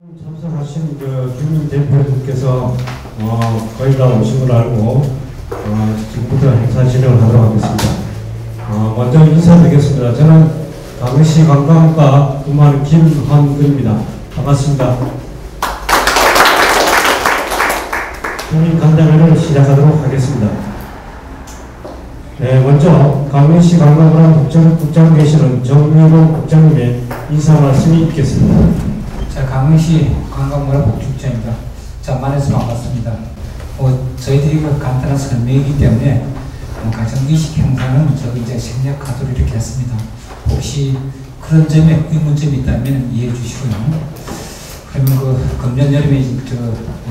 참석하신 주민 대표님께서 거의 다 오신 걸 알고 지금부터 행사 진행을 하도록 하겠습니다. 먼저 인사드리겠습니다. 저는 강릉시 관광과 분만 김헌근입니다. 반갑습니다. 국민 간담회를 시작하도록 하겠습니다. 네, 먼저 강릉시 관광문화 국장 계시는 정유동 국장님의 인사 말씀이 있겠습니다. 자, 강릉시 관광문화복지국장입니다. 자, 만나서 반갑습니다. 저희들이 간단한 설명이기 때문에 가정의식 행사는 저희 이제 생략하도록 이렇게 했습니다. 혹시 그런 점에 의문점이 있다면 이해해 주시고요. 그러면 금년 여름에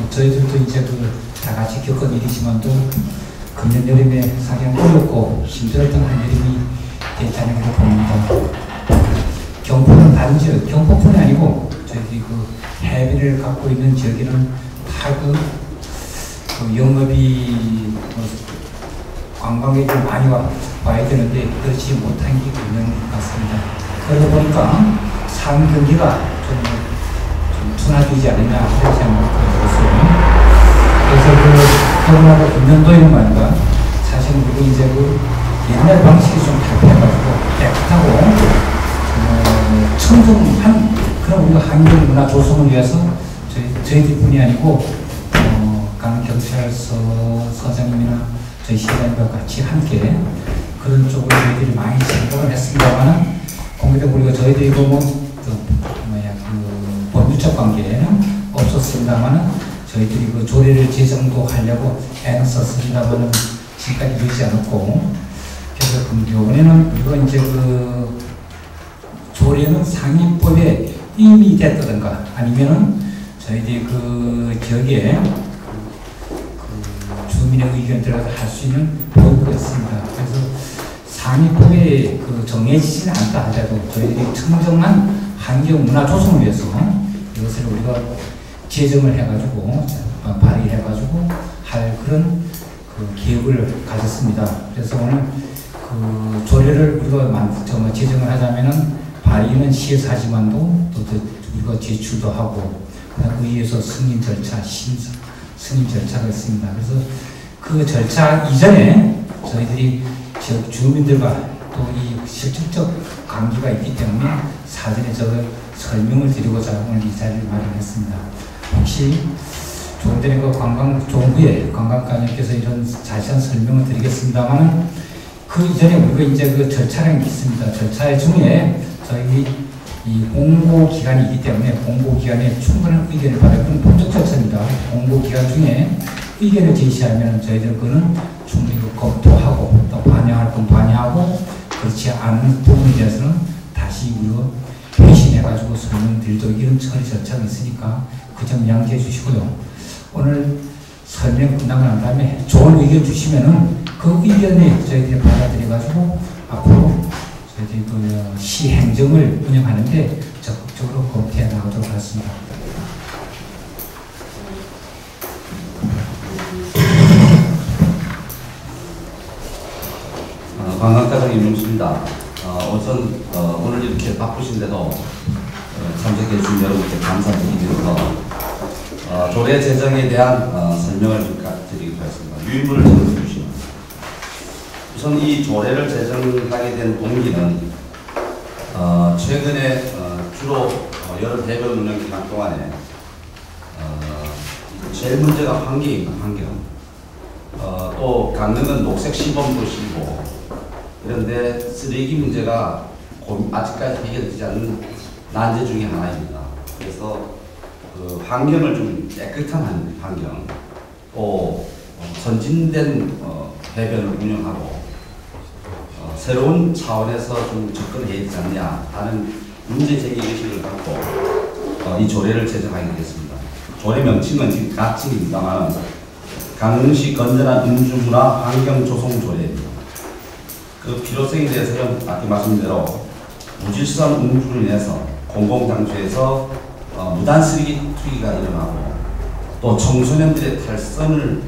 저희들도 이제 다 같이 겪은 일이지만도 금년 여름에 상당히 어렵고 힘들었던 한여름이 됐지 않을까 봅니다. 경포는 다른 지역, 경포뿐이 아니고 저희 해변을 갖고 있는 지역에는 다 영업이 관광객들 많이 와야 되는데 그렇지 못한 게 금년 같습니다. 그러다 보니까 상 경기가 좀 둔화되지 않느냐 그렇지 않을까. 그래서 코로나가 금년도에는 말인가 사실 우리가 이제 옛날 방식이 좀 탈피해가지고 깨끗하고 청정한 그런 우리가 환경 문화 조성을 위해서 저희들뿐이 아니고 강경찰서 서장님이나 저희 시장님과 같이 함께 그런 쪽으로 저희들이 많이 생각을 했습니다만 공교롭게 우리가 저희들이 법률적 관계는 없었습니다만은 저희들이 조례를 제정도 하려고 애는 썼습니다만은 지금까지 되지 않았고 그래서 이번에는 우리가 이제 조례는 상임법에 이미 됐다든가 아니면은 저희들이 지역에 주민의 의견들을 할 수 있는 법이었습니다. 그래서 상임법에 정해지지는 않다 하더라도 저희들이 청정한 환경 문화 조성을 위해서 이것을 우리가 제정을 해가지고 발의해가지고 할 그런 계획을 가졌습니다. 그래서 오늘 조례를 우리가 제정을 하자면은 발의는 시에서 하지만도 또 우리가 제출도 하고 의회에서 승인 절차, 심사, 승인 절차가 있습니다. 그래서 그 절차 이전에 저희들이 지역 주민들과 또 이 실질적 관계가 있기 때문에 사전에 설명을 드리고자 오늘 이 자리를 마련했습니다. 혹시 조금 전에 관광정부의 관광관님께서 이런 자세한 설명을 드리겠습니다만 그 이전에 우리가 이제 절차량이 있습니다. 절차 중에 저희 이 공고기관이 있기 때문에 공고기관에 충분한 의견을 받을 그런 법적 절차입니다. 공고기관 중에 의견을 제시하면 저희들 그는 충분히 검토하고 또 반영할 건 반영하고 그렇지 않은 부분에 대해서는 다시 우리가 회신해가지고 설명드리도록 이런 처리 절차가 있으니까 그 점 양지해 주시고요. 오늘 설명 끝나고 난 다음에 좋은 의견 주시면은 그 의견에 저희들이 받아들여가지고 앞으로 저희들이 시 행정을 운영하는데 적극적으로 검토해 나가도록 하겠습니다. 관광과장 임용수입니다. 우선 오늘 이렇게 바쁘신데도 참석해 주신 여러분께 감사드리면서 조례 제정에 대한 설명을 좀 드리도록 하겠습니다. 유인물을 적어주시면 우선 이 조례를 제정하게 된 동기는 최근에 주로 여름 해변 운영 기간 동안에 제일 문제가 환경입니다. 환경. 또 강릉은 녹색 시범도 실고 이런데 쓰레기 문제가 아직까지 해결되지 않는 난제 중에 하나입니다. 그래서 환경을 좀 깨끗한 환경, 또 선진된 해변을 운영하고 새로운 차원에서 좀 접근해야 되지 않냐 하는 문제제기 의식을 갖고 이 조례를 제정하게 됐습니다. 조례 명칭은 지금 가칭입니다만 강릉시 건전한 음주문화 환경조성조례입니다. 필요성에 대해서는 아까 말씀드린 대로 무질서한 음주로 인해서 공공장소에서 무단 쓰레기 투기가 일어나고 또 청소년들의 탈선을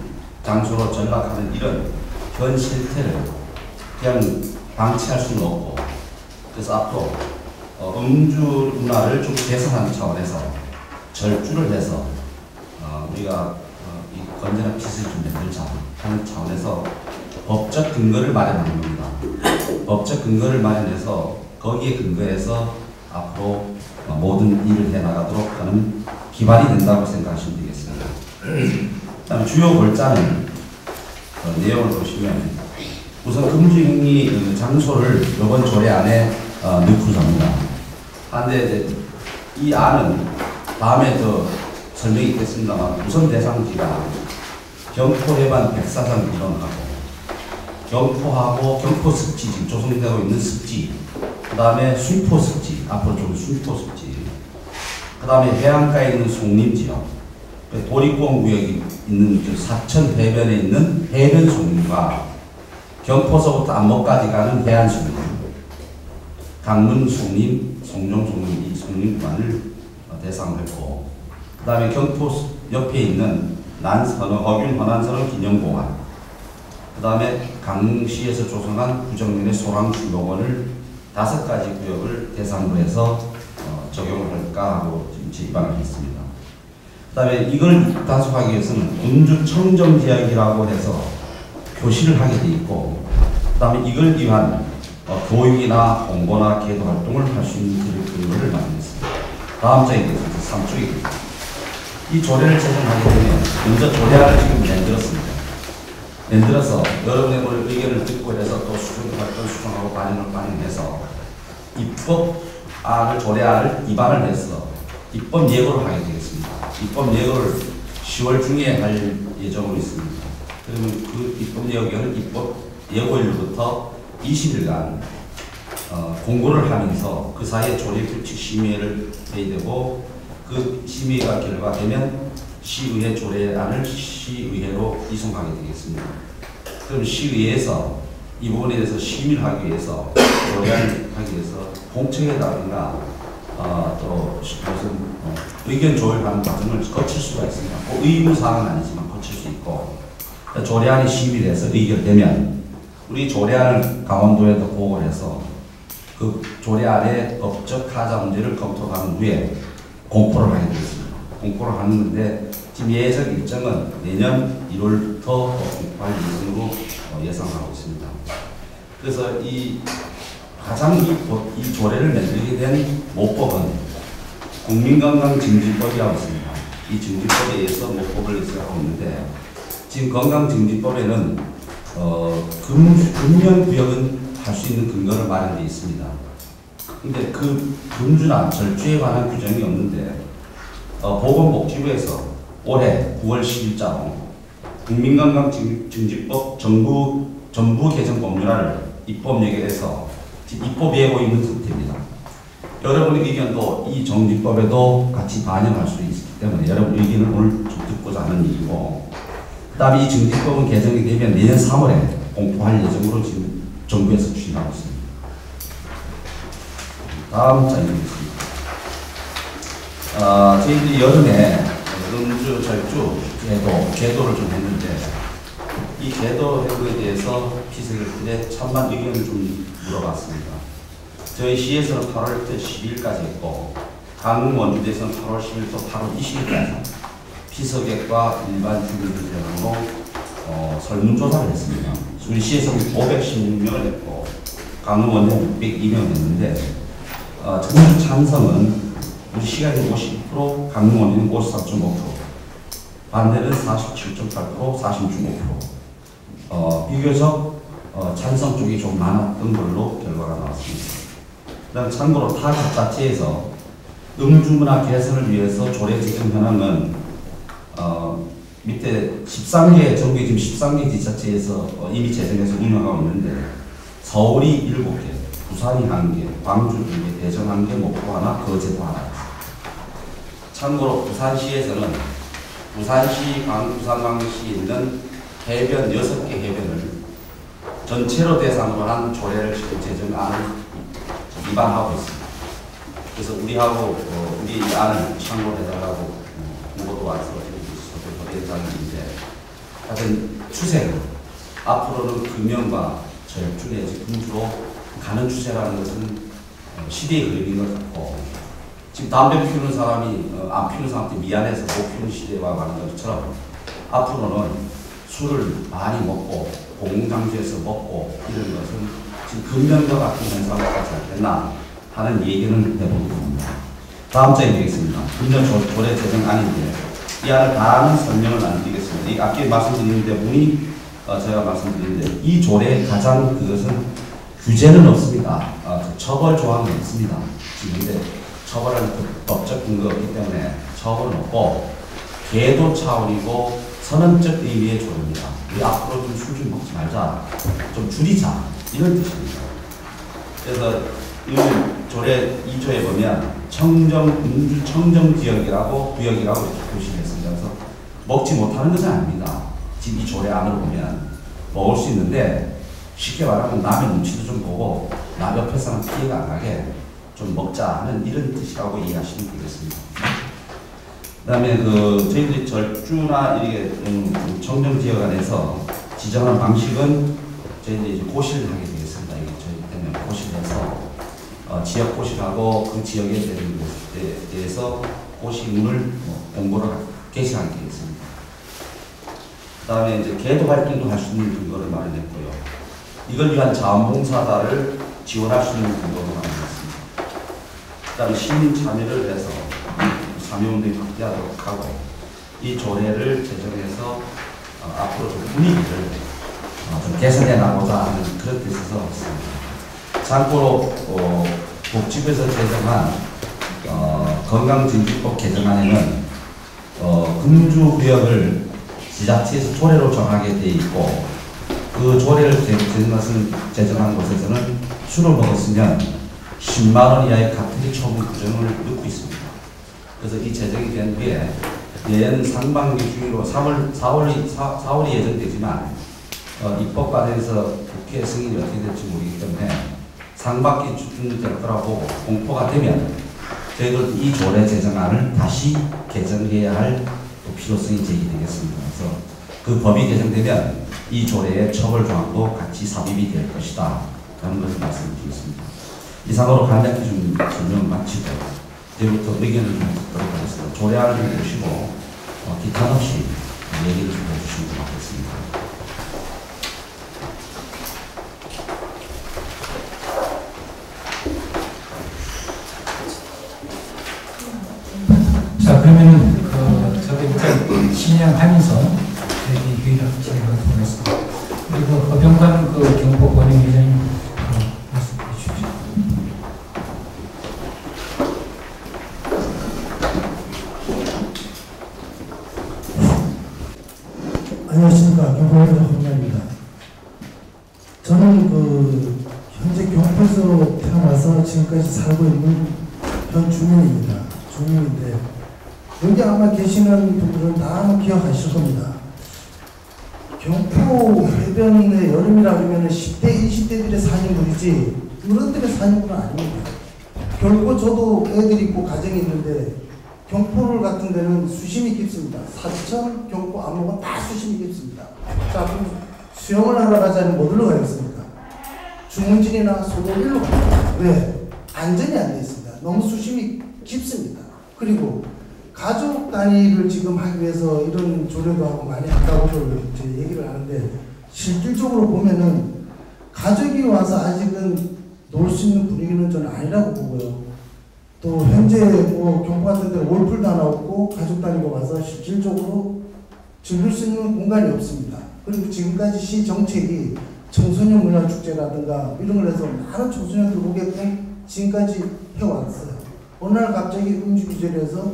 장소로 전락하는 이런 현 실태를 그냥 방치할 수는 없고 그래서 앞으로 음주 문화를 좀 개선하는 차원에서 절주를 해서 우리가 이 건전한 빚을 좀 만들자 하는 차원에서 법적 근거를 마련하는 겁니다. 법적 근거를 마련해서 거기에 근거해서 앞으로 모든 일을 해나가도록 하는 기반이 된다고 생각하시면 되겠습니다. 그다음에 주요 골자는 내용을 보시면 우선 금주행위 장소를 이번 조례 안에 넣고자 합니다. 그런데 이제 이 안은 다음에 더 설명이 있겠습니다만 우선 대상지가 경포해반 백사장 일원하고 경포하고 경포습지 지금 조성되고 있는 습지, 그 다음에 수포습지, 앞으로 좀 수포습지, 그 다음에 해안가에 있는 송림지역, 도립공 구역이 있는 그 사천 해변에 있는 해변 송림과 경포서부터 안목까지 가는 해안 송림, 강릉 송림, 송정 송림 이 송림구간을 대상으로 했고, 그 다음에 경포 옆에 있는 허균 허난선언 기념공원, 그 다음에 강릉시에서 조성한 구정면의 소랑주공원을 5가지 구역을 대상으로 해서 적용을 할까 하고 지금 제입안을 했습니다. 그 다음에 이걸 단속하기 위해서는 운주 청정지역이라고 해서 표시를 하게 돼 있고, 그 다음에 이걸 위한 교육이나 홍보나 계도 활동을 할 수 있는 근거를 마련했습니다. 다음 장에 대해서 3쪽입니다. 이 조례를 제정하게 되면 먼저 조례안을 지금 만들어서 여러분의 의견을 듣고 해서 또 수정하고 반영해서 입법안을 조례안을 입안을 해서 입법 예고를 하게 되겠습니다. 입법 예고를 10월 중에 할 예정으로 있습니다. 그러면 그 입법 예고는 입법 예고일로부터 20일간 공고를 하면서 그 사이에 조례 규칙 심의를 해야 되고, 그 심의가 결과되면 시의회 조례안을 시의회로 이송하게 되겠습니다. 그럼 시의회에서 이 부분에 대해서 심의를 하기 위해서 조례안을 하기 위해서 공청회라든가 또 무슨 의견 조율하는 과정을 거칠 수가 있습니다. 의무사항은 아니지만 거칠 수 있고, 조례안이 심의돼서 의결되면 우리 조례안을 강원도에도 보고를 해서 그 조례안의 법적 하자 문제를 검토한 후에 공포를 하게 되겠습니다. 공포를 하는데 지금 예정 일정은 내년 1월부터 공포할 예정으로 예상하고 있습니다. 그래서 이 가장 이 조례를 만들게 된 모법은 국민건강증진법이라고 있습니다. 이 증진법에 의해서 모법을 하고 있는데, 지금 건강증진법에는 금연구역은 할 수 있는 근거를 마련되어 있습니다. 근데 그 금주나 절주에 관한 규정이 없는데 보건복지부에서 올해 9월 10일자로 국민건강증진법 전부 개정 법률안을 입법 예고해서 지금 입법 예고 있는 상태입니다. 여러분의 의견도 이 정비법에도 같이 반영할 수 있기 때문에 여러분 의견을 오늘 좀 듣고자 하는 일이고, 그 다음에 이 정비법은 개정이 되면 내년 3월에 공포할 예정으로 지금 정부에서 추진하고 있습니다. 다음 장면이겠습니다. 저희들이 여름에 음주, 절주, 계도를 좀 했는데, 이 계도 행위에 대해서 피서를 때 천만 의견을 좀 물어봤습니다. 저희 시에서는 8월 10일까지 했고, 강릉 원주대에서는 8월 10일부터 8월 20일까지 피서객과 일반 주민들 대상으로 설문조사를 했습니다. 우리 시에서는 516명을 했고, 강릉 원주는 602명을 했는데, 전주 찬성은 우리 시간이 50%, 강릉 원주는 53.5%, 반대는 47.8%, 46.5%. 비교적 찬성 쪽이 좀 많았던 걸로 결과가 나왔습니다. 그다음 참고로 타 지자체에서 음주문화 개선을 위해서 조례 제정 현황은 밑에 13개, 전국에 지금 13개 지자체에서 이미 제정해서 운영하고 있는데, 서울이 7개, 부산이 1개, 광주 2개, 대전 1개, 목포 하나, 거제도 하나. 참고로 부산시에서는 부산시, 부산 광역시에 있는 해변 6개 해변을 전체로 대상으로 한 조례를 지금 제정안을 위반하고 있습니다. 그래서 우리하고 우리 안을 참고해달라고 공고도 와서 대상인데, 하여튼 추세는 앞으로는 금연과 절주 내지 금주로 가는 추세라는 것은 시대의 흐름인 것 같고, 지금 담배 피우는 사람이 안 피우는 사람한테 미안해서 못 피우는 시대와 같은 것처럼 앞으로는 술을 많이 먹고 공장지에서 먹고 이런 것은 지금 금년과 같은 현상이 발생됐나 하는 얘기는 해보기로 합니다. 다음 장에 되겠습니다. 금년 조례 제정안인데 이 안을 다는 설명을 안 드리겠습니다. 이 앞에 말씀드리는데 문의 제가 말씀드리는데 이 조례의 가장 그것은 규제는 없습니다. 처벌 조항은 있습니다. 지금 근데 처벌은 법적 근거가 없기 때문에 처벌은 없고 계도 차원이고 선언적 의미의 조례입니다. 우리 앞으로 좀 술 좀 먹지 말자, 좀 줄이자 이런 뜻입니다. 그래서 이 조례 2조에 보면 청정 지역이라고 구역이라고 이렇게 표시를 했습니다. 그래서 먹지 못하는 것은 아닙니다. 지금 이 조례 안으로 보면 먹을 수 있는데 쉽게 말하면 남의 눈치도 좀 보고 남 옆에서는 피해가 안 가게 좀 먹자 하는 이런 뜻이라고 이해하시면 되겠습니다. 그 다음에 저희들이 절주나 이렇게 청정 지역 안에서 지정한 방식은 저희들이 이제 고시를 하게 되겠습니다. 이게 저희 때문에 고시를 해서 지역 고시하고 그 지역에 대해서 고시문을 공고를 게시하게 되겠습니다. 그 다음에 이제 계도 활동도 할 수 있는 근거를 마련했고요. 이걸 위한 자원봉사자를 지원할 수 있는 근거를 마련했습니다. 그 다음에 시민 참여를 해서 참여운동이 확대하도록 하고 이 조례를 제정해서 앞으로 좀 분위기를 좀 개선해 나가고자 하는 그런 뜻에서 했습니다. 참고로 복지부에서 제정한 건강증진법 개정안에는 금주구역을 지자체에서 조례로 정하게 돼 있고 그 조례를 제정한 곳에서는 술을 먹었으면 10만 원 이하의 가택 처분 규정을 넣고 있습니다. 그래서 이 제정이 된 후에 내년 상반기 중으로 4월이 예정되지만 입법 과정에서 국회 승인이 어떻게 될지 모르기 때문에 상반기 중 될 거라고 공포가 되면 저희들 이 조례 제정안을 다시 개정해야 할 필요성이 제기되겠습니다. 그래서 그 법이 개정되면 이 조례의 처벌 조항도 같이 삽입이 될 것이다 라는 것을 말씀드리겠습니다. 이상으로 간략히 좀 설명을 마치고 이제부터 의견을 좀 듣도록 하겠습니다. 조례안을 좀 보시고 기탄 없이 얘기를 좀 해주시면 좋겠습니다. 자, 그러면은 저도 일단 신양하면서 저희 회의를 진행하도록 하겠습니다. 그리고 허병관 경보 권행위원장님 말씀해 주십시오. 안녕하십니까. 경포회장 허병관입니다. 저는 현재 경포에서 태어나서 지금까지 살고 있는 현 주민입니다. 주민인데 여기 아마 계시는 분들은 다 아마 기억하실 겁니다. 경포 해변의 여름이라 그러면 10대, 20대들의 사는 분이지 어른들의 사는 분은 아닙니다. 결코 저도 애들이 있고 가정이 있는데 경포를 같은 데는 수심이 깊습니다. 사천, 경포, 안목은 다 수심이 깊습니다. 자, 그럼 수영을 하러 가자니 어디로 가겠습니까? 중문진이나 소도일로 갑니다. 왜? 안전이 안 돼 있습니다. 너무 수심이 깊습니다. 그리고 가족 단위를 지금 하기 위해서 이런 조례도 하고 많이 한다고 얘기를 하는데 실질적으로 보면은 가족이 와서 아직은 놀 수 있는 분위기는 저는 아니라고 보고요. 또 현재 경포 같은 데 월풀도 하나 없고 가족 단위가 와서 실질적으로 즐길 수 있는 공간이 없습니다. 그리고 지금까지 시 정책이 청소년 문화축제라든가 이런 걸 해서 많은 청소년들 오게끔 지금까지 해왔어요. 어느 날 갑자기 음주 규제를 해서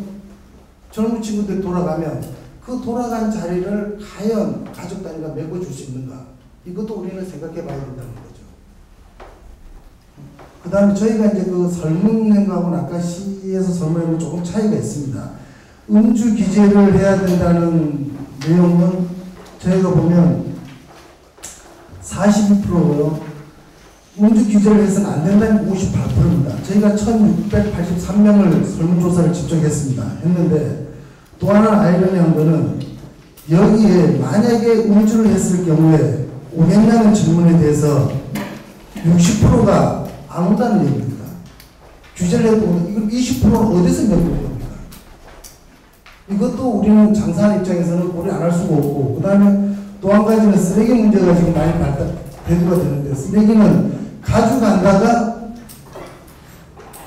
젊은 친구들 돌아가면 그 돌아간 자리를 과연 가족 단위가 메꿔줄 수 있는가? 이것도 우리는 생각해 봐야 된다는 거죠. 그 다음에 저희가 이제 설문한 거하고는 아까 시에서 설문한 거 조금 차이가 있습니다. 음주 규제를 해야 된다는 내용은 저희가 보면 42%고요. 음주 규제를 해서는 안 된다는 58%입니다. 저희가 1683명을 설문조사를 직접 했는데 또 하나 아이러니한 거는 여기에 만약에 음주를 했을 경우에 오겠냐는 질문에 대해서 60%가 안 온다는 얘기입니다. 규제를 해도 이걸 20%는 어디서 내는 겁니까? 이것도 우리는 장사하는 입장에서는 고려 안 할 수가 없고, 그 다음에 또 한 가지는 쓰레기 문제가 지금 많이 대두가 되는데, 쓰레기는 가져간다가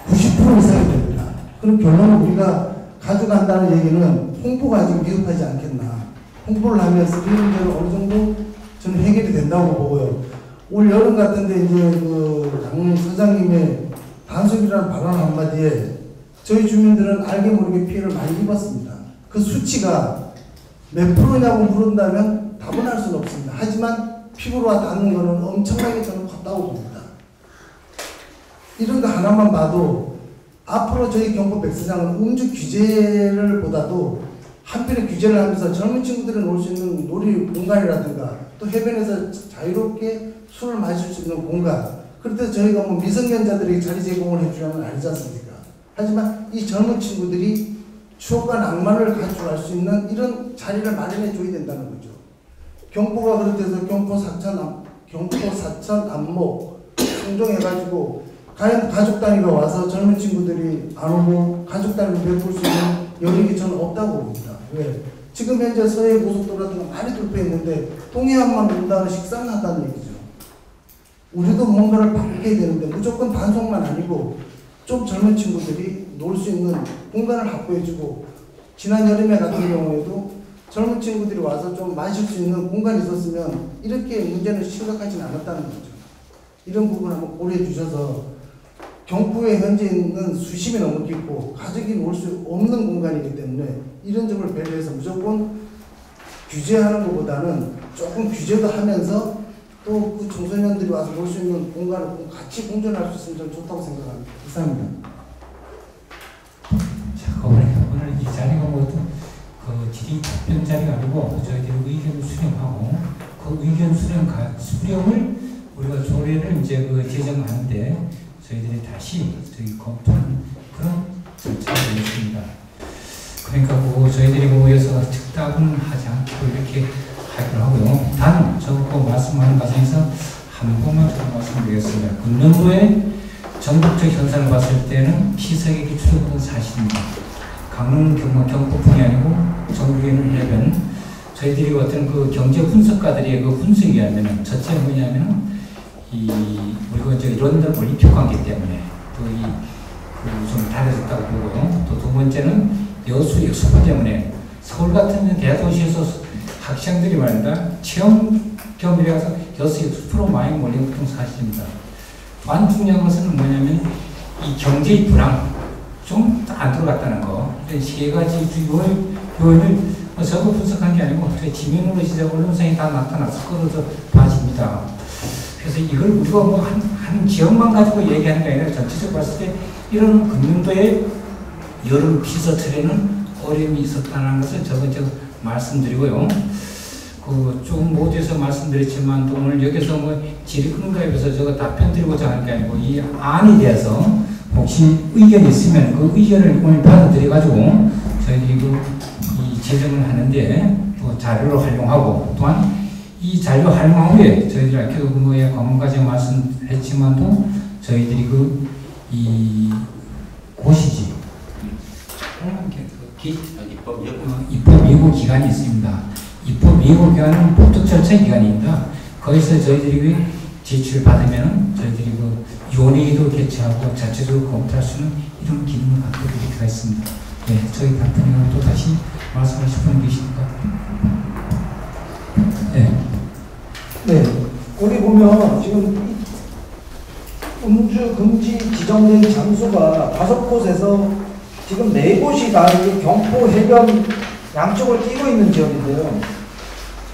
90% 이상이 됩니다. 그럼 결론은 우리가 가져간다는 얘기는 홍보가 아직 미흡하지 않겠나. 홍보를 하면 쓰레기 문제는 어느 정도 저는 해결이 된다고 보고요. 올 여름 같은데 이제 그 장 서장님의 단속이라는 발언 한마디에 저희 주민들은 알게 모르게 피해를 많이 입었습니다. 그 수치가 몇 프로냐고 물은다면 답은 할 수는 없습니다. 하지만 피부로와 닿는 거는 엄청나게 저는 컸다고 봅니다. 이런 거 하나만 봐도 앞으로 저희 경포 백사장은 음주 규제를 보다도 한편의 규제를 하면서 젊은 친구들이 놀 수 있는 놀이 공간이라든가 또 해변에서 자유롭게 술을 마실 수 있는 공간, 그럴 때 저희가 뭐 미성년자들에게 자리 제공을 해주려면 아니지 않습니까? 하지만 이 젊은 친구들이 추억과 낭만을 가져갈 수 있는 이런 자리를 마련해 줘야 된다는 거죠. 경포가 그렇대서 경포 사천 안목 충정해가지고 과연 가족 단위가 와서 젊은 친구들이 안 오고 가족 단위를 베풀 수 있는 여력이 저는 없다고 봅니다. 왜? 지금 현재 서해 고속도로가 많이 돌파했는데 동해안만 온다는 식상하다는 얘기죠. 우리도 뭔가를 바꿔야 되는데 무조건 단속만 아니고 좀 젊은 친구들이 놀 수 있는 공간을 확보해주고, 지난 여름에 같은 경우에도 젊은 친구들이 와서 좀 마실 수 있는 공간이 있었으면 이렇게 문제는 심각하진 않았다는 거죠. 이런 부분 한번 고려해 주셔서 경포에 현재 있는 수심이 너무 깊고 가족이 놀 수 없는 공간이기 때문에 이런 점을 배려해서 무조건 규제하는 것보다는 조금 규제도 하면서 또 그 청소년들이 와서 놀 수 있는 공간을 같이 공존할 수 있으면 좀 좋다고 생각합니다. 이상입니다. 자, 오늘 이 자리가 그 질의 답변 자리가 아니고 저희들이 의견을 수렴하고 그 의견 수렴을 우리가 조례를 이제 그 제정하는데 저희들이 다시 저희 검토하는 그런 절차가 있습니다. 그러니까 뭐 저희들이 모여서 즉답은 하지 않고 이렇게 하기로 하고요. 단, 저거 말씀하는 과정에서 한 번만 더 말씀드리겠습니다. 금년도에 전국적 현상을 봤을 때는 피서객이 줄어드는 사실입니다. 강릉, 경포뿐이 아니고 전국에 있는 해변, 저희들이 어떤 그 경제 분석가들의 그 분석에 의하면 첫째 뭐냐면 우리가 이제 이런 데를 올림픽 관계 때문에 또 좀 달라졌다고 보고요. 또 두 번째는 여수 역수부 때문에 서울 같은 대도시에서 학생들이 말입니다. 체험 겸이라서 여수 역수부로 많이 몰린 것도 사실입니다. 또 중요한 것은 뭐냐면 이 경제의 불황 좀 안 들어갔다는 거. 세 가지 요인을 저거 분석한 게 아니고 지면으로 진짜 언론상에 다 나타났을 거로 봐집니다. 그래서 이걸 우리가 뭐 한 지역만 가지고 얘기하는 게 아니라 전체적으로 봤을 때 이런 금년도에 여름 피서철에는 어려움이 있었다는 것을 저번 말씀드리고요. 좀 모두에서 말씀드렸지만 또 오늘 여기서 뭐 질의응답에서 저거 답변 드리고자 하는 게 아니고 이 안에 대해서 혹시 의견이 있으면 그 의견을 오늘 받아들여가지고 저희들이 이 제정을 하는데 또 자료로 활용하고 또한 이 자료 활용 후에 저희들이 아까도 뭐에 과문까지 말씀했지만도 저희들이 이 고시지 입법 예고 기간이 있습니다. 입법 예고 기간은 법적 절차 기간입니다. 거기서 저희들이 제출 받으면 저희들이 위원회의도 개최하고 자체적으로 검토할 수 있는 이런 기능을 갖고 이렇게 있습니다. 네, 저희 대표님은 또 다시 말씀하실 분 계십니까? 네. 네, 거기 보면 지금 음주 금지 지정된 장소가 5곳에서 지금 4곳이 다 경포 해변 양쪽을 끼고 있는 지역인데요.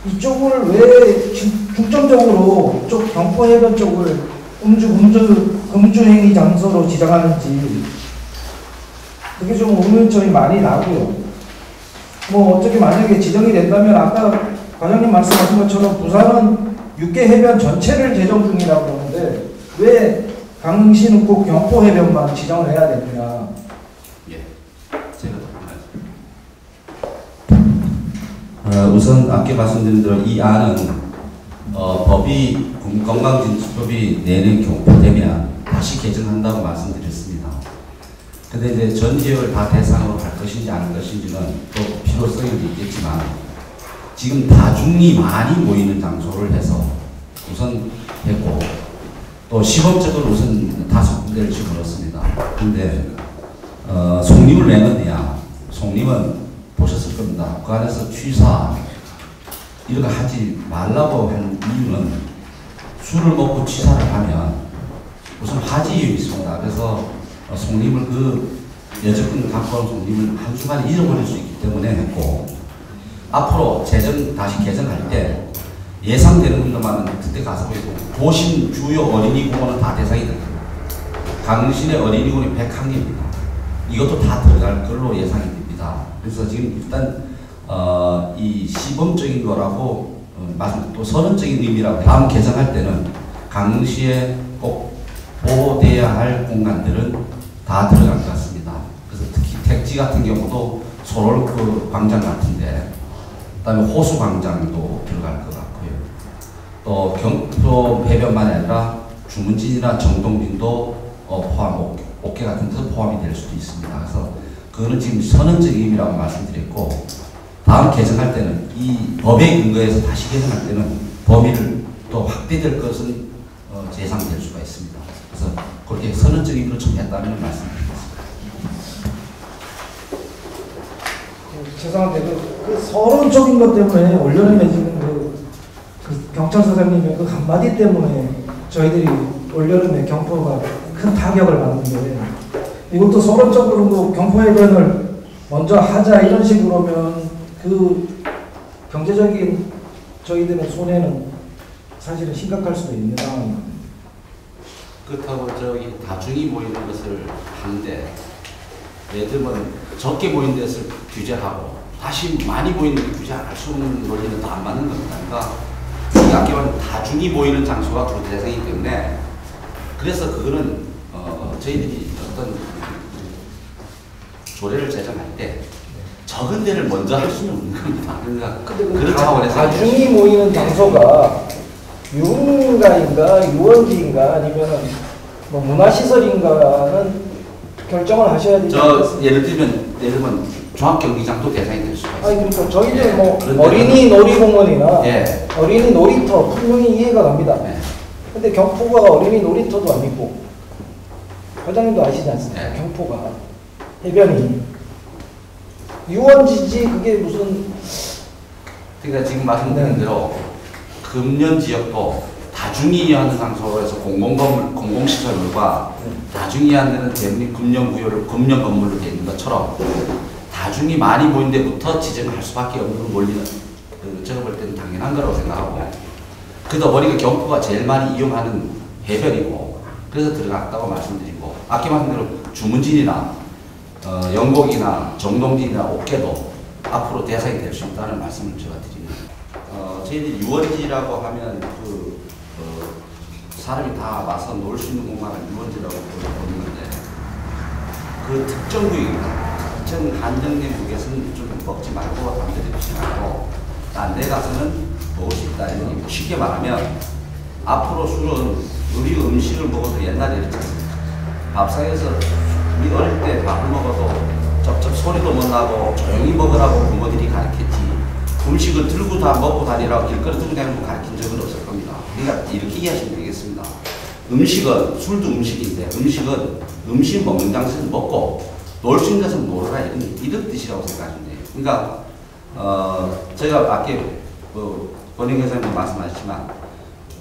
이쪽을 왜 중점적으로 쪽 경포 해변 쪽을 금주 행위 장소로 지정하는지 그게 좀 의문점이 많이 나고요. 뭐 어떻게 만약에 지정이 된다면 아까 과장님 말씀하신 것처럼 부산은 육계 해변 전체를 제정 중이라고 그러는데 왜 강릉시는 꼭 경포 해변만 지정을 해야 되느냐? 예, 제가 답변하겠습니다. 우선 아까 말씀드린 대로 이 안은 법이 건강진수법이 내는 경포되면 다시 개정한다고 말씀드렸습니다. 근데 이제 전 지역을 다 대상으로 할 것인지 아닐 것인지는 또 필요성이 있겠지만 지금 다중이 많이 모이는 장소를 해서 우선 했고 또 시범적으로 우선 5군데를 집어넣었습니다. 근데 송림을 왜 넣느냐? 송림은 보셨을 겁니다. 그 안에서 취사 이런 거 하지 말라고 한 이유는 술을 먹고 취사를 하면 우선 화지에 있습니다. 그래서 송림을 여적분 갖고 온 송림을 한순간에 잃어버릴 수 있기 때문에 했고 앞으로 다시 개정할 때 예상되는 것만은 그때 가서 보이고 도심 주요 어린이 공원은 다 대상이 됩니다. 강릉시내 어린이공원이 101개입니다. 이것도 다 들어갈 걸로 예상이 됩니다. 그래서 지금 일단 이 시범적인 거라고 또 선언적인 의미라고 다음 개정할 때는 강릉시에 꼭 보호돼야 할 공간들은 다 들어갈 것 같습니다. 그래서 특히 택지 같은 경우도 소롤크 광장 같은데 그다음에 호수 광장도 들어갈 것 같고요. 또 경포 해변만이 아니라 주문진이나 정동진도 포함, 옥계 같은 데서 포함이 될 수도 있습니다. 그래서 그거는 지금 선언적 의미라고 말씀드렸고 다음 개정할 때는 이 법에 근거해서 다시 개정할 때는 범위를 또 확대될 것은 예상될 수가 있습니다. 그래서 그렇게 선언적 의미로 정했다는 말씀드리겠습니다. 죄송한데 그 서론적인 것 때문에 올여름에 지금 그 경찰서장님의 그 한마디 때문에 저희들이 올여름에 경포가 큰 타격을 받는데 이것도 서론적으로 경포해변을 먼저 하자 이런 식으로 하면 그 경제적인 저희들의 손해는 사실은 심각할 수도 있는 상황입니다. 그렇다고 다중이 모이는 것을 하는데 예를 들면 적게 모이는 데서 규제하고 다시 많이 모이는 데 규제 안 할 수 없는 논리는 다 안 맞는 겁니다. 그러니까 아까 말한 다중이 모이는 장소가 주로 대상이기 때문에 그래서 그거는 저희들이 어떤 조례를 제정할 때 적은 데를 먼저 할 수는 없는 겁니다. 그러니까 그런 차원에서 다중이 모이는 장소가 유흥가인가 유원지인가 아니면 뭐 문화시설인가는 결정을 하셔야 되지 않겠습니까? 예를 들면 종합경기장도 대상이 될 수가 있습니다. 아니 그러니까 저희들 예, 뭐 어린이 놀이공원이나 예. 어린이 놀이터 분명히 이해가 갑니다. 예. 근데 경포가 어린이 놀이터도 아니고 회장님도 아시지 않습니까? 예. 경포가 해변이 유원지지 그게 무슨 그러니까 지금 말씀드린 대로 금년 지역도 다중이 하는 장소에서 공공건물, 공공시설물과 다중이 하는 대부분 금년 건물로 되어 있는 것처럼 다중이 많이 모인 데부터 지정을 할 수밖에 없는 원리는 제가 볼 때는 당연한 거라고 생각하고 그러다 보니까 경포가 제일 많이 이용하는 해변이고 그래서 들어갔다고 말씀드리고 아까 말씀대로 주문진이나 영곡이나 정동진이나 옥계도 앞으로 대상이 될 수 있다는 말씀을 제가 드립니다. 저희들이 유원지라고 하면 사람이 다 와서 놀 수 있는 공간을 유원지라고 보는 건데 그 특정 구역입니다. 특정 한정된 구역에서는 좀 먹지 말고 남들이 드시지 말고 딴 데 가서는 먹을 수 있다. 이런 쉽게 말하면 앞으로 술은 우리 음식을 먹어도 옛날에 이랬지 않습니까? 밥상에서 우리 어릴 때 밥을 먹어도 쩝쩝 소리도 못 나고 조용히 먹으라고 부모들이 가르쳤지 음식을 들고 다 먹고 다니라고 길거리 들고 다니는 거 가르친 적은 없을 겁니다. 그러니까 이렇게 이해하시면 되겠습니다. 음식은 술도 음식인데 음식 먹는 장소에서 먹고 놀 수 있는 데서 놀아라 이런 뜻이라고 생각하시면 돼요. 그러니까 저희가 아까 권영 회장님 말씀하셨지만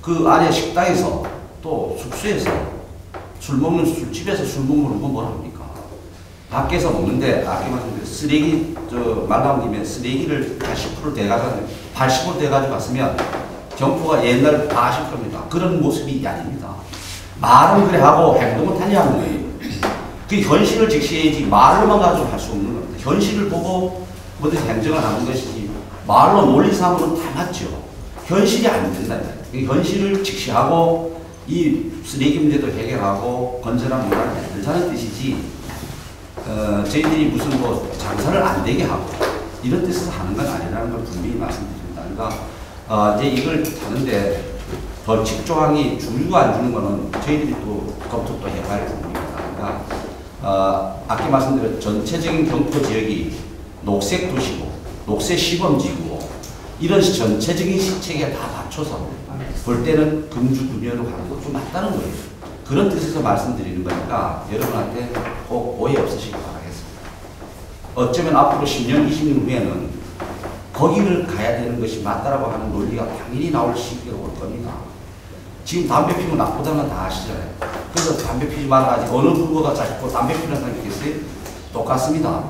그 안에 식당에서 또 숙소에서 술 먹는 술집에서 술 먹는 건 뭐라 합니까? 밖에서 먹는데 아까 말씀드린 쓰레기 말 나온 김에 쓰레기를 80% 돼가지고 80% 돼가지고 갔으면 경포가 옛날 다 아실 겁니다. 그런 모습이 아닙니다. 말은 그래 하고 행동은 달리하는 거예요. 그 현실을 직시해야지 말로만 가지고 할 수 없는 겁니다. 현실을 보고 뭐든지 행정을 하는 것이지 말로 논리상으로는 다 맞죠. 현실이 안 된다. 현실을 직시하고 이 쓰레기 문제도 해결하고 건전한 문화를 만들자는 뜻이지 저희들이 무슨 뭐 장사를 안 되게 하고 이런 뜻에서 하는 건 아니라는 걸 분명히 말씀드립니다. 그러니까 이제 이걸 하는데 벌칙 조항이 주고 안 주는 거는 저희들이 또 검토 또 해봐야 할 부분입니다. 그러니까 아까 말씀드린 전체적인 경포 지역이 녹색 도시고 녹색 시범지고 이런 전체적인 시책에 다 맞춰서 볼 때는 금주 구면으로 가는 거 좀 맞다는 거예요. 그런 뜻에서 말씀드리는 거니까 여러분한테 꼭 오해 없으시기 바라겠습니다. 어쩌면 앞으로 10년, 20년 후에는 거기를 가야 되는 것이 맞다라고 하는 논리가 당연히 나올 시기가 올 겁니다. 지금 담배 피우면 나쁘다는 건 다 아시잖아요. 그래서 담배 피지 말아야지 어느 후보가 자꾸 담배 피우는 사람이 있겠어요? 똑같습니다.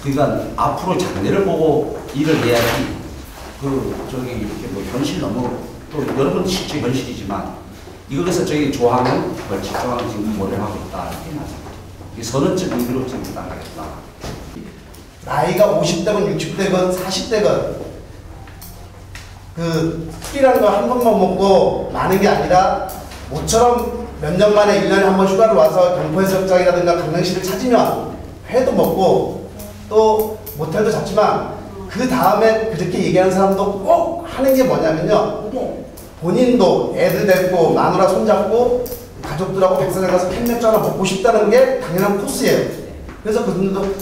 그러니까 앞으로 장래를 보고 일을 해야지 이렇게 뭐 현실 너무 또 여러분 실제 현실이지만 이거에서 저희 조항은 벌칙 조항을 지금 고려하고 있다 이렇게 말합니다. 이 선언적 의미로 지금 따라가겠다. 나이가 50대건 60대건 40대건 술이라는 거 한 번만 먹고 마는 게 아니라 모처럼 몇 년 만에 1년에 한 번 휴가를 와서 경포해수욕장이라든가 강릉시를 찾으면 회도 먹고 또 모텔도 잡지만 그 다음에 그렇게 얘기하는 사람도 꼭 하는 게 뭐냐면요, 본인도 애들 데리고 마누라 손잡고 가족들하고 백사장 가서 캔맥주 하나 먹고 싶다는 게 당연한 코스예요. 그래서 그분들도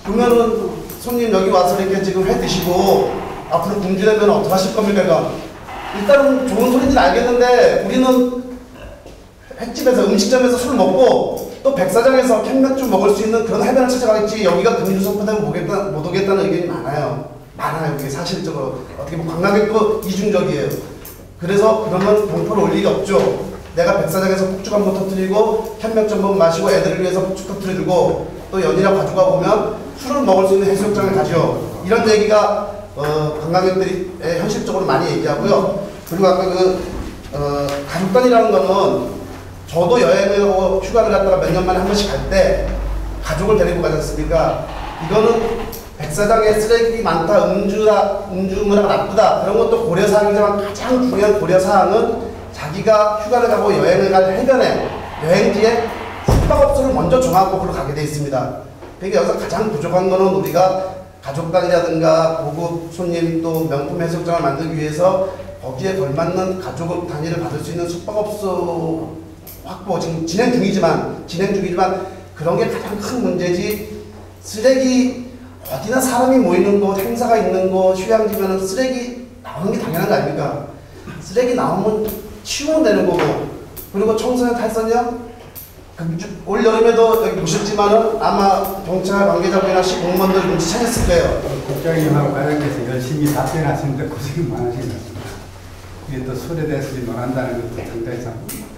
그러면은 손님 여기 와서 이렇게 지금 회 드시고 앞으로 공주되면 어떡하실 겁니까? 이건 일단은 좋은 소리인지는 알겠는데 우리는 횟집에서 음식점에서 술 먹고 또 백사장에서 캔맥주 먹을 수 있는 그런 해변을 찾아가겠지 여기가 금주 선포되면 못 오겠다는 의견이 많아요. 그게 사실적으로 어떻게 보면 관광객도 이중적이에요. 그래서 그러면 경포를 올 일이 없죠. 내가 백사장에서 폭죽 한번 터뜨리고 캔맥주 한번 마시고 애들을 위해서 폭죽 터뜨려주고 또 연이나 가져가 보면 술을 먹을 수 있는 해수욕장을 가죠. 이런 얘기가 관광객들이 현실적으로 많이 얘기하고요. 그리고 아까 가족단이라는 거는 저도 여행을 하고 휴가를 갔다가 몇 년 만에 한 번씩 갈 때 가족을 데리고 가지 않습니까? 이거는 백사장에 쓰레기 많다, 음주문화가 나쁘다 그런 것도 고려사항이지만 가장 중요한 고려사항은 자기가 휴가를 가고 여행을 갈 해변에 여행지에 숙박업소를 먼저 정하고 그로 가게 돼 있습니다. 그러니까 여기서 가장 부족한 거는 우리가 가족단이라든가 고급 손님 또 명품 해수욕장을 만들기 위해서 거기에 걸맞는 가족 단위를 받을 수 있는 숙박업소 확보 지금 진행 중이지만 그런 게 가장 큰 문제지. 쓰레기 어디나 사람이 모이는 곳, 행사가 있는 곳, 휴양지면은 쓰레기 나오는 게 당연한 거 아닙니까? 쓰레기 나오면 치우면 되는 거고. 그리고 청소년 탈선형 올 여름에도 여기 보셨지만은 아마 경찰 관계자분이나 시공무원들 눈치채셨을 거예요. 국장님하고 과장께서 열심히 답변하시는데 고생이 많으신 것 같습니다. 이게 또 술에 대해서 논한다는 것도 상당히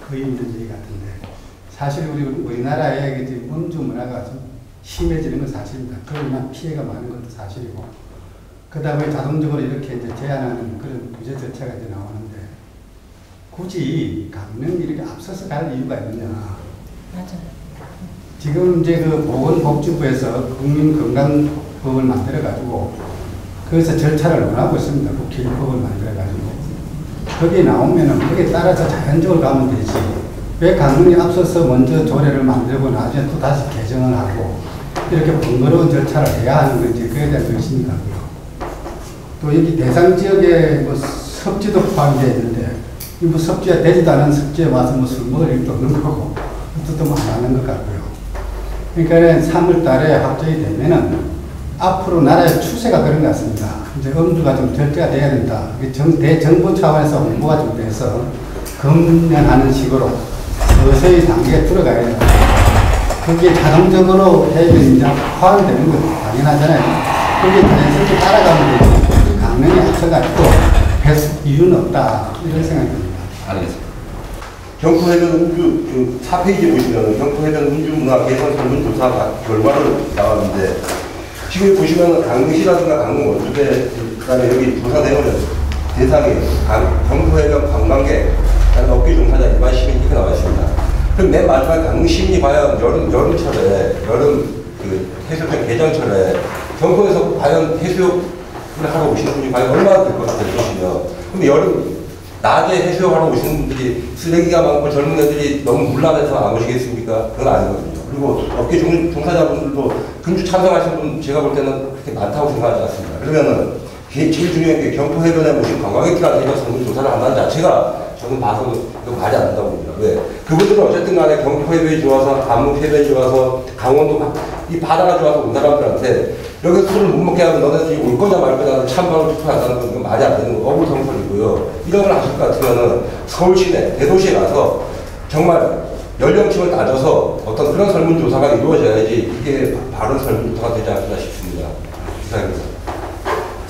거의 힘든 얘기 같은데 사실 우리나라의 음주 문화가 좀 심해지는 건 사실입니다. 그러나 피해가 많은 것도 사실이고 그 다음에 자동적으로 이렇게 이제 제한하는 그런 규제 절차가 이제 나오는데 굳이 강릉 이렇게 앞서서 갈 이유가 있느냐. 맞아요. 지금 이제 보건복지부에서 국민건강법을 만들어가지고 거기서 절차를 논하고 있습니다. 국회법을 만들어가지고 거기에 나오면은 거기에 따라서 자연적으로 가면 되지. 왜 강릉이 앞서서 먼저 조례를 만들고 나중에 또 다시 개정을 하고 이렇게 번거로운 절차를 해야 하는 건지 그에 대한 의심이 가고요. 또 여기 대상 지역에 섭지도 포함되어 있는데 섭지가 되지도 않은 섭지에 와서 술 먹을 일도 없는 거고 뜻도 안 하는 것 같고요. 그러니까 3월 달에 합작이 되면은 앞으로 나라의 추세가 그런 것 같습니다. 이제 음주가 좀 절제가 돼야 된다. 대정부 차원에서 홍보가 좀 돼서 금연하는 식으로 서서히 단계가 들어가야 된다. 그게 자동적으로 해외에 이제 포함되는 건 당연하잖아요. 그게 자연스럽게 따라가면 되죠. 강릉에 앞서가지고 할 이유는 없다. 이런 생각이 듭니다. 알겠습니다. 경포해변 음주 4페이지 보시면 경포해변 음주문화 개선 설문조사 결과를 나왔는데 지금 보시면 강릉시라든가 강릉 원주대 그다음에 여기 조사 내용은 대상이 경포해변 관광객 업계 종사자 일반 시민 이렇게 나와 있습니다. 그럼 맨 마지막에 강릉시민이 과연 여름철에 해수욕장 개장철에 경포에서 과연 해수욕을 하러 오시는 분이 과연 얼마나 될 것 같아요 보시면. 그럼 낮에 해수욕하러 오시는 분들이 쓰레기가 많고 젊은 애들이 너무 물란해서 안 오시겠습니까? 그건 아니거든요. 그리고 업계 종사자분들도 금주 참석하시는 분 제가 볼 때는 그렇게 많다고 생각하지 않습니다. 그러면은 제일 중요한 게 경포해변에 오신 관광객들한테 설문조사를 한다는 자체가 저는 봐서 이거 말이 안 된다고 봅니다. 왜? 그분들은 어쨌든 간에 경포 해변이 좋아서, 안목 해변이 좋아서, 강원도 이 바다가 좋아서 온 사람들한테 여기서 술을 못 먹게 하면 너네들이 올 거냐 말 거냐 찬방을 투표한다는 건 말이 안 되는 거, 어불성설이고요. 이런 걸 하실 것 같으면은 서울 시내, 대도시에 가서 정말 연령층을 따져서 어떤 그런 설문조사가 이루어져야지 이게 바른 설문조사가 되지 않을까 싶습니다. 이상입니다.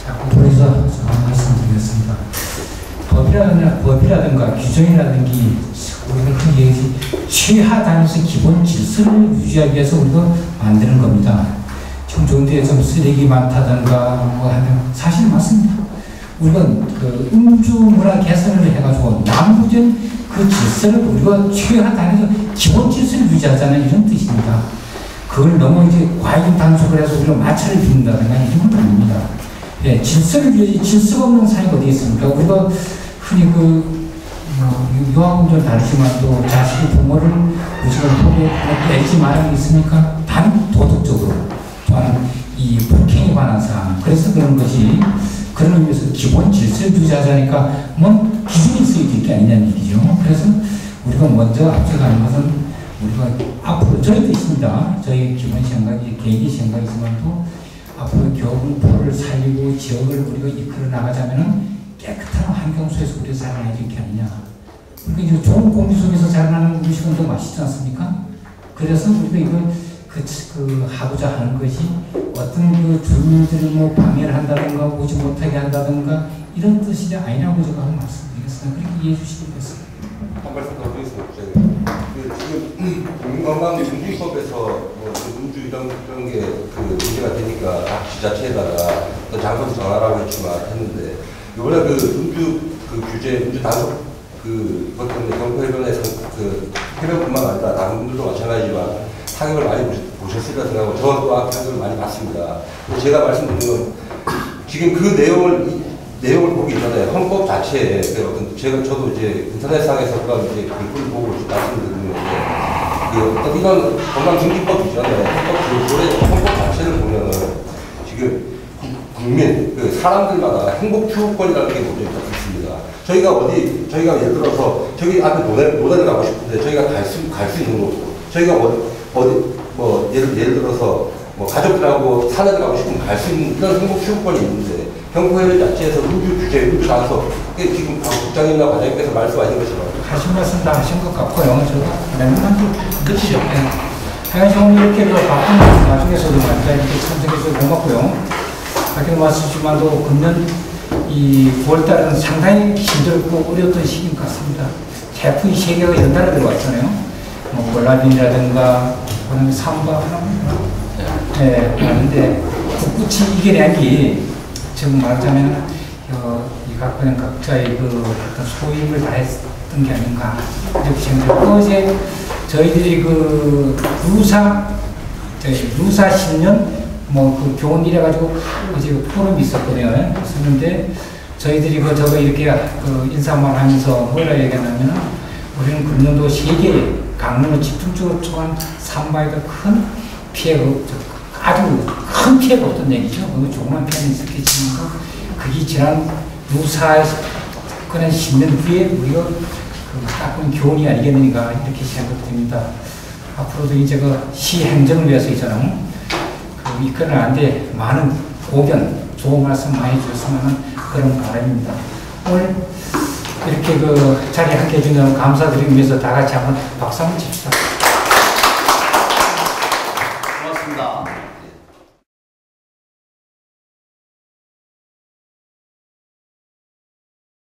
자, 그래서 제가 말씀드리겠습니다. 법이라든가 규정이라든가 우리가 흔히 얘기하지 최하단에서 기본 질서를 유지하기 위해서 우리가 만드는 겁니다. 지금 좋은데 좀 쓰레기 많다든가 뭐 하면 사실 맞습니다. 우리가 그 음주 문화 개선을 해가지고 남부전 그 질서를 우리가 최하단에서 기본 질서를 유지하자는 이런 뜻입니다. 그걸 너무 이제 과잉 단속을 해서 우리가 마찰을 빚는다든가 이런 건 아닙니다. 예, 질서를 유지, 질서가 없는 사회가 어디 있습니까? 우리가 흔히 유아하고는 좀 다르지만 또 자식의 부모를 무조건 포기하지 말하는 게 있습니까? 단 도덕적으로 또한 이 폭행에 관한 사항. 그래서 그런 것이 그런 의미에서 기본 질서를 유지하자니까 뭐 기준이 있어야 될 게 아니냐는 얘기죠. 그래서 우리가 먼저 앞서가는 것은 우리가 앞으로 저희도 있습니다. 저희 기본 생각이 개인의 생각이지만 또 앞으로 교육을 살리고 지역을 우리가 이끌어 나가자면은 깨끗한 환경 속에서 우리가 살아나야 될 게 아니냐. 그러니까 이제 좋은 공기 속에서 자라나는 음식은 더 맛있지 않습니까? 그래서 우리가 이걸 하고자 하는 것이 어떤 그 주민들을 뭐 방해를 한다든가 오지 못하게 한다든가 이런 뜻이 아니라고 제가 말씀드리겠습니다. 그렇게 이해해 주시겠습니다. 한 말씀 더 드리겠습니다. 지금 국민건강증진법에서 뭐 음주 이런 게 문제가 되니까 각 지자체에다가 또 장소를 정하라고 했는데 이번에 음주 규제, 음주 단속 그것 때문에 경포해변에서 해변뿐만 아니라 다른 분들도 마찬가지지만 타격을 많이 보셨을 것 생각하고 저는 또한 타격을 많이 봤습니다. 제가 말씀드린 건 지금 그 내용을 보기 전에 헌법 자체에 저도 이제 인터넷상에서 그런 이제 글을 보고 말씀드리는 건데 이런 건강증진법 이전에 헌법 자체를 보면은 지금 국민 사람들마다 행복 추구권이라는 게 먼저 있습니다. 저희가 예를 들어서 저기 앞에 노래를 가고 싶은데 저희가 갈 수 있는 거고 저희가 예를 들어서 뭐 가족들하고 산에 가고 싶으면 갈 수 있는 이런 행복 추구권이 있는데 경포해변 자체에서 음주 규제, 음주 단속 지금 국장님과 과장님께서 말씀하신 것처럼 하신 말씀 다 하신 것 같고요. 제가 맨날 끝이죠. 하여간 오늘 이렇게 바쁜 나중에서도 이렇게 참석해서 고맙고요. 아까 말씀하셨지만도 금년 이 9월달은 상당히 힘들고 어려웠던 시기인 것 같습니다. 태풍이 3개가 연달아 들어왔잖아요. 뭐 월남이라든가 그다음에 삼바 네, 그런데 꿋꿋이 이겨낸 게 지금 말하자면 이 각자의 어떤 소임을 다했던 게 아닌가 이렇게 생각해요. 어제 저희들이 루사 10년 교원 이래가지고 어제 포럼이 있었거든요. 있었는데 저희들이 저거 이렇게 인사만 하면서 뭐라 얘기하냐면 우리는 금년도 세계 강릉을 집중적으로 초한 산바에도 큰 피해가 아주 큰 피해가 없던 얘기죠. 조그만 피해는 있었겠지만 그게 지난 루사에서 그냥 10년 후에 우리가 닦은 교훈이 아니겠는가 이렇게 생각됩니다. 앞으로도 이제 시 행정을 위해서 있잖아요. 이끌어 나는데 많은 고견, 좋은 말씀 많이 주셨으면 하는 그런 바람입니다. 오늘 이렇게 자리에 함께 해주셔서 감사드리기 위해서 다 같이 한번 박수 한번 칩시다. 고맙습니다.